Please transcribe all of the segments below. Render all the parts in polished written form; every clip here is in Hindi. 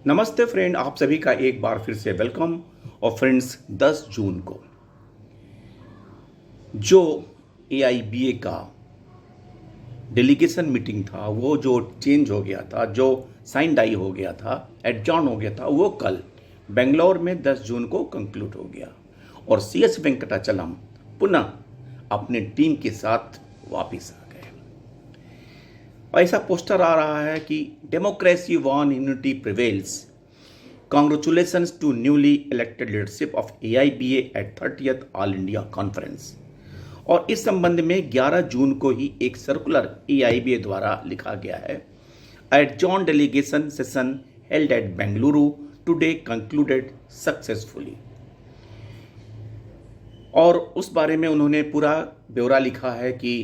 नमस्ते फ्रेंड, आप सभी का एक बार फिर से वेलकम। और फ्रेंड्स, 10 जून को जो AIBA का डेलीगेशन मीटिंग था, वो जो चेंज हो गया था, जो साइन डाई हो गया था, एडजॉर्न हो गया था, वो कल बेंगलोर में 10 जून को कंक्लूड हो गया और CS वेंकटाचलम पुनः अपने टीम के साथ वापस आ गए। ऐसा पोस्टर आ रहा है कि democracy won, unity prevails, congratulations to newly elected leadership of AIBA at 30th all India conference. और इस संबंध में 11 जून को ही एक सर्कुलर AIBA द्वारा लिखा गया है। Adjourn delegation session held at Bengaluru today concluded successfully. और उस बारे में उन्होंने पूरा ब्यौरा लिखा है कि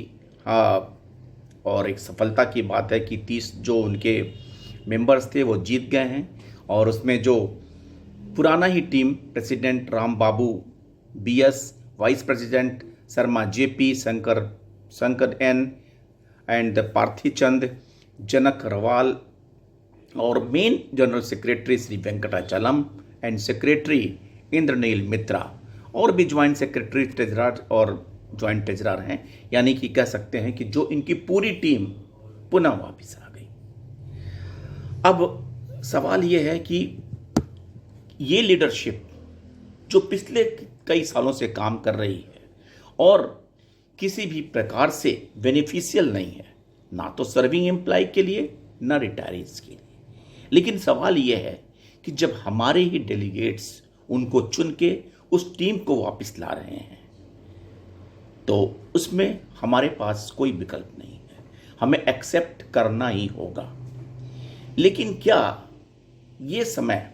और एक सफलता की बात है कि 30 जो उनके मेंबर्स थे वो जीत गए हैं। और उसमें जो पुराना ही team, president Ram Babu BS, vice president Sharma JP, Shankar N and Parthi Chand, Janak Rawal, और main general secretary Shri Venkatachalam and secretary Indranil Mitra, और भी ज्वाइंट सेक्रेटरी, ट्रेजरर और ज्वाइंट ट्रेजरर हैं। यानी कि कह सकते हैं कि जो इनकी पूरी टीम पुनः वापस आ गई। अब सवाल ये है कि ये लीडरशिप जो पिछले कई सालों से काम कर रही है और किसी भी प्रकार से बेनिफिशियल नहीं है, ना तो सर्विंग एम्प्लॉय के लिए, ना रिटायरीज के लिए। लेकिन सवाल ये है कि जब हमारे ही डेलीगेट्स उनको चुन के उस टीम को वापस ला रहे हैं, तो उसमें हमारे पास कोई विकल्प नहीं है, हमें एक्सेप्ट करना ही होगा। लेकिन क्या ये समय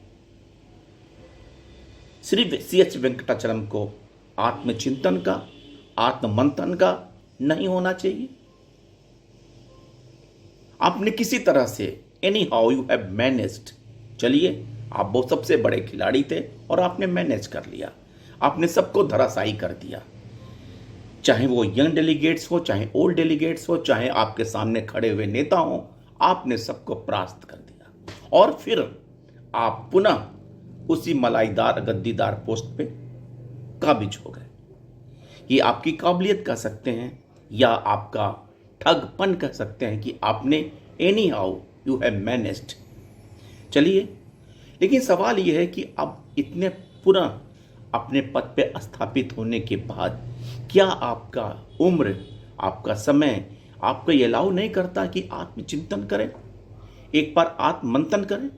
सिर्फ CS वेंकटाचलम को आत्मचिंतन का, आत्ममंथन का नहीं होना चाहिए? आपने किसी तरह से any how you have managed, चलिए आप बहुत सबसे बड़े खिलाड़ी थे और आपने मैनेज कर लिया, आपने सबको धराशायी कर दिया, चाहे वो यंग डेलीगेट्स हो, चाहे ओल्ड डेलीगेट्स हो, चाहे आपके सामने खड़े हुए नेता हो, आपने सबको परास्त कर दिया। और फिर आप पुनः उसी मलाईदार गद्दीदार पोस्ट पे काबिज हो गए। ये आपकी काबिलियत कह सकते हैं या आपका ठगपन कह सकते हैं कि आपने any how you have managed. चलिए, लेकिन सवाल यह है कि अब इतने पुनः अपने पद पे स्थापित होने के बाद क्या आपका उम्र, आपका समय आपको ये अलाउ नहीं करता कि आत्मचिंतन करें, एक बार आत्ममंथन करें?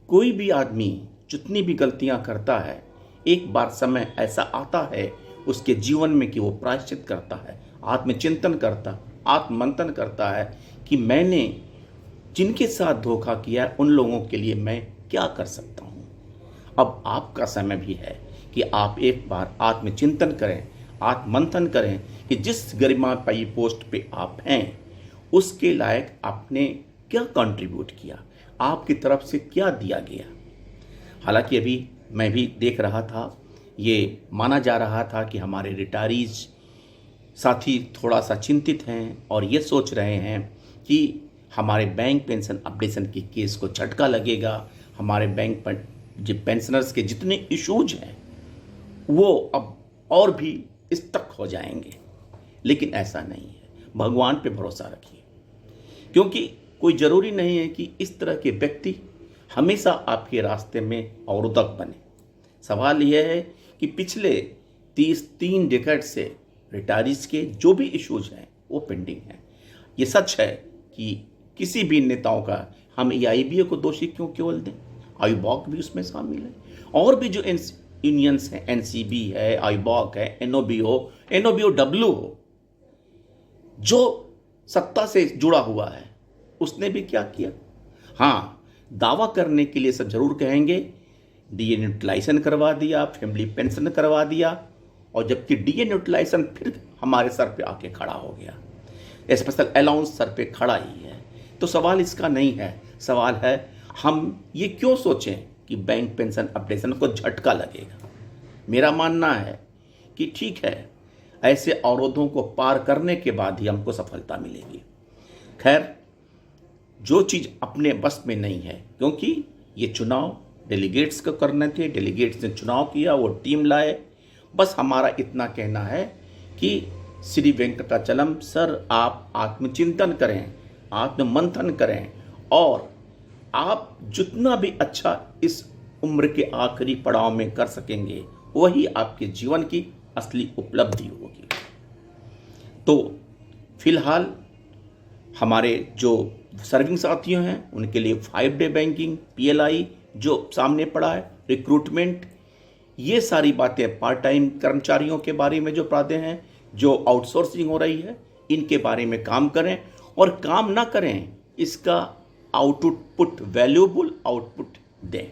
कोई भी आदमी जितनी भी गलतियां करता है, एक बार समय ऐसा आता है उसके जीवन में कि वो प्रायश्चित करता है, आत्मचिंतन करता, आत्ममंथन करता है कि मैंने जिनके साथ धोखा किया उन लोगों के लिए मैं क्या कर सकता हूँ। अब आपका समय भी है कि आप एक बार आत्मचिंतन करें, आत्ममंथन करें कि जिस गरिमामयी पोस्ट पे आप हैं उसके लायक आपने क्या कंट्रीब्यूट किया, आपकी तरफ से क्या दिया गया। हालांकि अभी मैं भी देख रहा था, ये माना जा रहा था कि हमारे रिटायरीज साथी थोड़ा सा चिंतित हैं और ये सोच रहे हैं कि हमारे बैंक पेंशन अपडेशन के केस को झटका लगेगा, हमारे बैंक पर जो पेंशनर्स के जितने इश्यूज हैं वो अब और भी स्टक हो जाएंगे। लेकिन ऐसा नहीं है, भगवान पे भरोसा रखिए, क्योंकि कोई ज़रूरी नहीं है कि इस तरह के व्यक्ति हमेशा आपके रास्ते में अवरोधक बने। सवाल यह है कि पिछले 33 डेकेड से रिटायरीज के जो भी इश्यूज हैं वो पेंडिंग हैं। ये सच है कि किसी भी नेताओं का हम AIBA को दोषी क्यों केवल दें, आईबॉक भी उसमें शामिल है, और भी जो यूनियंस हैं, NCB है, आईबॉक है, NOBOW हो, जो सत्ता से जुड़ा हुआ है, उसने भी क्या किया? हाँ, दावा करने के लिए सब जरूर कहेंगे DA न्यूट्रलाइजेशन करवा दिया, फैमिली पेंशन करवा दिया, और जबकि DA न्यूट्रलाइजेशन फिर हमारे सर पे आके खड़ा हो गया, स्पेशल अलाउंस सर पे खड़ा ही है। तो सवाल इसका नहीं है, सवाल है हम ये क्यों सोचें कि बैंक पेंशन अपडेशन को झटका लगेगा। मेरा मानना है कि ठीक है, ऐसे अवरोधों को पार करने के बाद ही हमको सफलता मिलेगी। खैर, जो चीज़ अपने बस में नहीं है, क्योंकि ये चुनाव डेलीगेट्स को करने थे, डेलीगेट्स ने चुनाव किया, वो टीम लाए। बस हमारा इतना कहना है कि श्री वेंकटाचलम सर, आप आत्मचिंतन करें, आत्ममंथन करें और आप जितना भी अच्छा इस उम्र के आखिरी पड़ाव में कर सकेंगे वही आपके जीवन की असली उपलब्धि होगी। तो फिलहाल हमारे जो सर्विंग साथियों हैं उनके लिए 5 डे बैंकिंग, PLI जो सामने पड़ा है, रिक्रूटमेंट, ये सारी बातें पार्ट टाइम कर्मचारियों के बारे में जो बातें हैं, जो आउटसोर्सिंग हो रही है, इनके बारे में काम करें और काम ना करें, इसका आउटपुट, वैल्यूबल आउटपुट दें।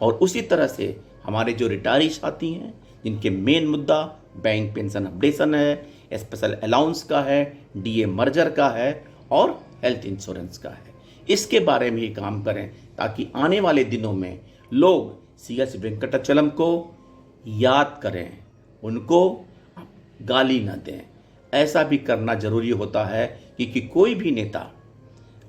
और उसी तरह से हमारे जो रिटायरी साथी हैं जिनके मेन मुद्दा बैंक पेंशन अपडेशन है, स्पेशल अलाउंस का है, DA मर्जर का है और हेल्थ इंश्योरेंस का है, इसके बारे में ही काम करें ताकि आने वाले दिनों में लोग CS वेंकटाचलम को याद करें, उनको गाली न दें। ऐसा भी करना जरूरी होता है क्योंकि कोई भी नेता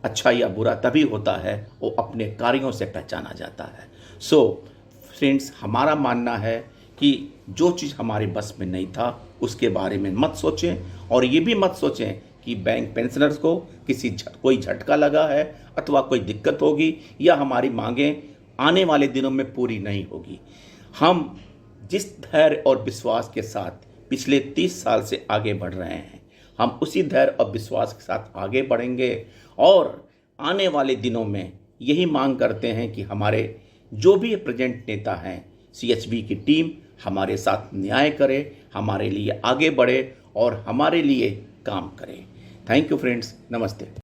अच्छा या बुरा तभी होता है वो अपने कार्यों से पहचाना जाता है। सो फ्रेंड्स, हमारा मानना है कि जो चीज़ हमारे बस में नहीं था उसके बारे में मत सोचें और ये भी मत सोचें कि बैंक पेंशनर्स को कोई झटका लगा है अथवा कोई दिक्कत होगी या हमारी मांगें आने वाले दिनों में पूरी नहीं होगी। हम जिस धैर्य और विश्वास के साथ पिछले 30 साल से आगे बढ़ रहे हैं, हम उसी धैर्य और विश्वास के साथ आगे बढ़ेंगे और आने वाले दिनों में यही मांग करते हैं कि हमारे जो भी प्रेजेंट नेता हैं, CHV की टीम हमारे साथ न्याय करे, हमारे लिए आगे बढ़े और हमारे लिए काम करे। थैंक यू फ्रेंड्स, नमस्ते।